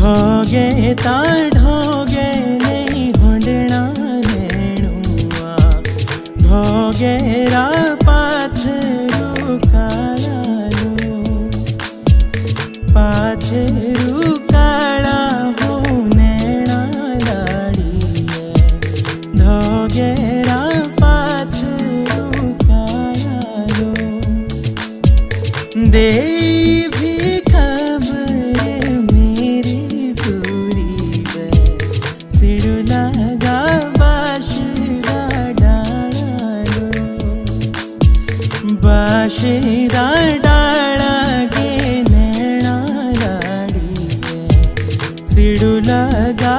ढोगे ता ढोगे नहीं होंडना नेणुआ ढोगे रा पाथरू काळालो पाथरू काळा हो नेणा लाड़ीए ढोगे रा पाथरू काळालो दे भी खबर मेरी सूरी वे सिड़ लगा बाशिरा डालो बाशिरा डाला गे नैना लाड़ी सिड़ लगा